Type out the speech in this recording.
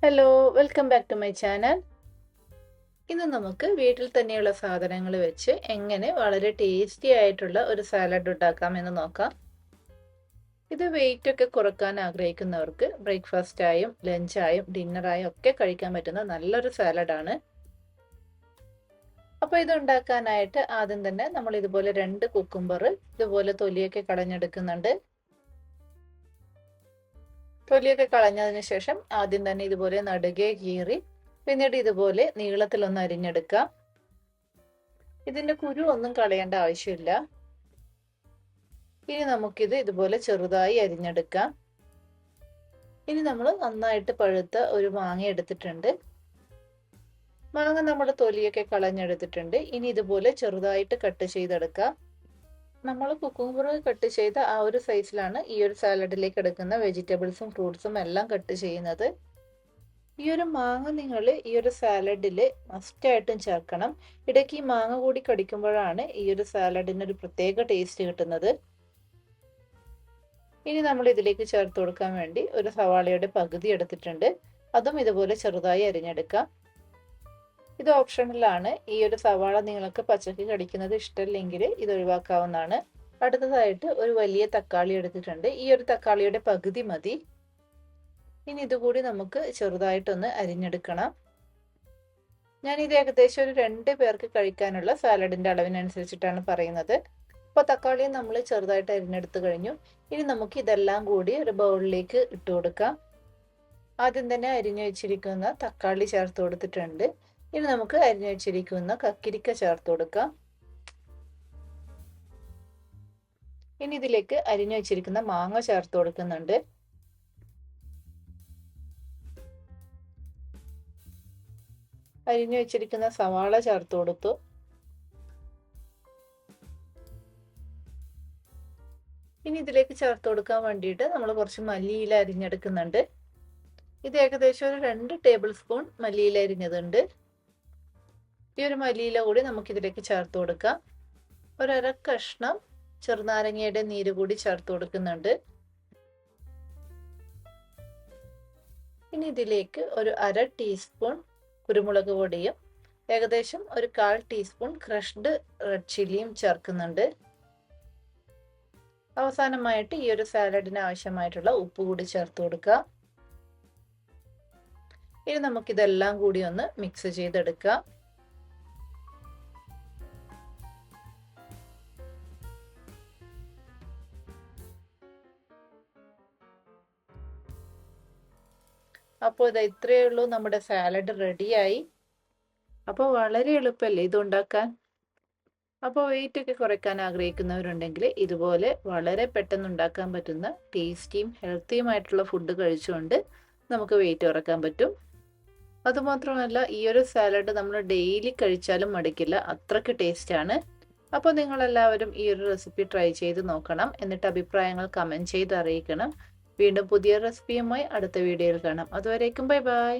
Hello, welcome back to my channel. ഇന്ന് നമുക്ക് വീട്ടിൽ തന്നെയുള്ള സാധനങ്ങൾ വെച്ച് എങ്ങനെ വളരെ ടേസ്റ്റി ആയിട്ടുള്ള ഒരു സാലഡ് ഉണ്ടാക്കാം എന്ന് നോക്കാം. ഇത് വെയിറ്റ് ഒക്കെ കുറക്കാൻ ആഗ്രഹിക്കുന്നവർക്ക് ബ്രേക്ക്ഫാസ്റ്റായും ലഞ്ചായും ഡിന്നറായും ഒക്കെ കഴിക്കാൻ പറ്റുന്ന നല്ലൊരു സാലഡാണ്. അപ്പോൾ ഇത് ഉണ്ടാക്കാനായിട്ട് ആദ്യം തന്നെ നമ്മൾ ഇതുപോലെ 2 കുക്കുംബർ ഇതുപോലെ തൊലിയൊക്കെ കളഞ്ഞെടുക്കുന്നുണ്ട്. തൊലിയൊക്കെ കളഞ്ഞതിന് ശേഷം ആദ്യം തന്നെ ഇതുപോലെ നടുകെ കീറി പിന്നീട് ഇതുപോലെ നീളത്തിലൊന്ന് അരിഞ്ഞെടുക്കാം. ഇതിന്റെ കുരു ഒന്നും കളയേണ്ട ആവശ്യമില്ല. ഇനി നമുക്കിത് ഇതുപോലെ ചെറുതായി അരിഞ്ഞെടുക്കാം. ഇനി നമ്മൾ നന്നായിട്ട് പഴുത്ത ഒരു മാങ്ങ എടുത്തിട്ടുണ്ട്. മാങ്ങ നമ്മുടെ തൊലിയൊക്കെ കളഞ്ഞെടുത്തിട്ടുണ്ട്. ഇനി ഇതുപോലെ ചെറുതായിട്ട് കട്ട് ചെയ്തെടുക്കാം. നമ്മൾ കുക്കുംബർ കട്ട് ചെയ്ത ആ ഒരു സൈസിലാണ് ഈ ഒരു സാലഡിലേക്ക് എടുക്കുന്ന വെജിറ്റബിൾസും ഫ്രൂട്ട്സും എല്ലാം കട്ട് ചെയ്യുന്നത്. ഈ ഒരു മാങ്ങ നിങ്ങൾ ഈ ഒരു സാലഡിൽ മസ്റ്റായിട്ടും ചേർക്കണം. ഇടയ്ക്ക് ഈ മാങ്ങ കൂടി കടിക്കുമ്പോഴാണ് ഈ ഒരു സാലഡിന് ഒരു പ്രത്യേക ടേസ്റ്റ് കിട്ടുന്നത്. ഇനി നമ്മൾ ഇതിലേക്ക് ചേർത്ത് കൊടുക്കാൻ വേണ്ടി ഒരു സവാളയുടെ പകുതി എടുത്തിട്ടുണ്ട്. അതും ഇതുപോലെ ചെറുതായി അരിഞ്ഞെടുക്കാം. ഇത് ഓപ്ഷണലാണ്. ഈ ഒരു സവാള നിങ്ങൾക്ക് പച്ചക്ക് കടിക്കുന്നത് ഇഷ്ടമില്ലെങ്കിൽ ഇത് ഒഴിവാക്കാവുന്നതാണ്. അടുത്തതായിട്ട് ഒരു വലിയ തക്കാളി എടുത്തിട്ടുണ്ട്. ഈ ഒരു തക്കാളിയുടെ പകുതി മതി. ഇനി ഇതുകൂടി നമുക്ക് ചെറുതായിട്ടൊന്ന് അരിഞ്ഞെടുക്കണം. ഞാനിത് ഏകദേശം ഒരു 2 പേർക്ക് കഴിക്കാനുള്ള സാലഡിന്റെ അളവിനനുസരിച്ചിട്ടാണ് പറയുന്നത്. അപ്പോൾ തക്കാളിയെ നമ്മൾ ചെറുതായിട്ട് അരിഞ്ഞെടുത്ത് കഴിഞ്ഞു. ഇനി നമുക്ക് ഇതെല്ലാം കൂടി ഒരു ബൗളിലേക്ക് ഇട്ട് കൊടുക്കാം. ആദ്യം തന്നെ അരിഞ്ഞു വെച്ചിരിക്കുന്ന തക്കാളി ചേർത്ത് കൊടുത്തിട്ടുണ്ട്. ഇനി നമുക്ക് അരിഞ്ഞു വെച്ചിരിക്കുന്ന കക്കിരിക്ക ചേർത്ത് കൊടുക്കാം. ഇനി ഇതിലേക്ക് അരിഞ്ഞു വെച്ചിരിക്കുന്ന മാങ്ങ ചേർത്ത് കൊടുക്കുന്നുണ്ട്. അരിഞ്ഞു വെച്ചിരിക്കുന്ന സവാള ചേർത്ത് കൊടുത്തു. ഇനി ഇതിലേക്ക് ചേർത്ത് കൊടുക്കാൻ വേണ്ടിയിട്ട് നമ്മൾ കുറച്ച് മല്ലിയില അരിഞ്ഞെടുക്കുന്നുണ്ട്. ഇത് ഏകദേശം ഒരു 2 ടേബിൾ സ്പൂൺ മല്ലിയില അരിഞ്ഞതുണ്ട്. ഈ ഒരു മല്ലിയില കൂടി നമുക്കിതിലേക്ക് ചേർത്ത് കൊടുക്കാം. ഒരു 1/2 കഷ്ണം ചെറുനാരങ്ങയുടെ നീര് കൂടി ചേർത്ത് കൊടുക്കുന്നുണ്ട്. ഇനി ഇതിലേക്ക് ഒരു 1/2 ടീസ്പൂൺ കുരുമുളക് പൊടിയും ഏകദേശം ഒരു 1/4 ടീസ്പൂൺ ക്രഷ്ഡ് റെഡ് ചില്ലിയും ചേർക്കുന്നുണ്ട്. അവസാനമായിട്ട് ഈ ഒരു സാലഡിന് ആവശ്യമായിട്ടുള്ള ഉപ്പ് കൂടി ചേർത്ത് കൊടുക്കുക. ഇനി നമുക്കിതെല്ലാം കൂടി ഒന്ന് മിക്സ് ചെയ്തെടുക്കാം. അപ്പോൾ ഇത് ഇത്രയേ ഉള്ളൂ, നമ്മുടെ സാലഡ് റെഡിയായി. അപ്പോൾ വളരെ എളുപ്പമല്ലേ ഇത് ഉണ്ടാക്കാൻ. അപ്പോൾ വെയിറ്റ് ഒക്കെ കുറയ്ക്കാൻ ആഗ്രഹിക്കുന്നവരുണ്ടെങ്കിൽ ഇതുപോലെ വളരെ പെട്ടെന്ന് ഉണ്ടാക്കാൻ പറ്റുന്ന ടേസ്റ്റിയും ഹെൽത്തിയുമായിട്ടുള്ള ഫുഡ് കഴിച്ചുകൊണ്ട് നമുക്ക് വെയിറ്റ് കുറയ്ക്കാൻ പറ്റും. അതുമാത്രമല്ല ഈ ഒരു സാലഡ് നമ്മൾ ഡെയിലി കഴിച്ചാലും മടുക്കില്ല, അത്രയ്ക്ക് ടേസ്റ്റാണ്. അപ്പോൾ നിങ്ങളെല്ലാവരും ഈ ഒരു റെസിപ്പി ട്രൈ ചെയ്ത് നോക്കണം. എന്നിട്ട് അഭിപ്രായങ്ങൾ കമൻറ്റ് ചെയ്ത് അറിയിക്കണം. വീണ്ടും പുതിയ റെസിപ്പിയുമായി അടുത്ത വീഡിയോയിൽ കാണാം. അതുവരേക്കും ബൈ ബൈ.